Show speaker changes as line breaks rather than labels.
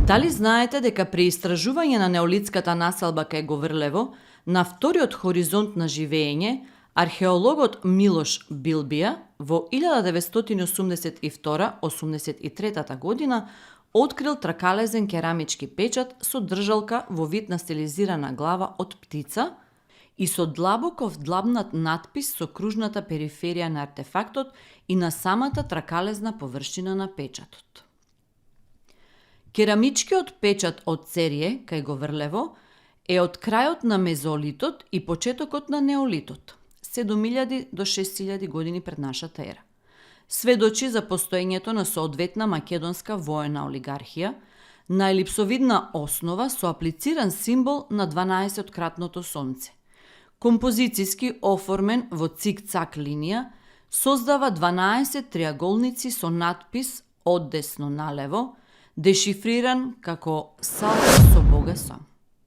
Дали знаете дека при истражување на неолитската населба кај Говрлево, на вториот хоризонт на живење, археологот Милош Билбија во 1982-83 година открил тракалезен керамички печат со држалка во вид на стилизирана глава од птица и со длабоко вдлабнат натпис со кружната периферија на артефактот и на самата тракалезна површина на печатот. Керамичкиот печат од Церје, кај Говрлево, е од крајот на мезолитот и почетокот на неолитот, 7000 до 6000 години пред нашата ера. Сведочи за постоењето на соодветна македонска воена олигархија, на елипсовидна основа со аплициран символ на 12-кратното сонце. Композициски оформен во цик-цак линија, создава 12 триаголници со надпис од десно налево, дешифриран како салта со Бога сам.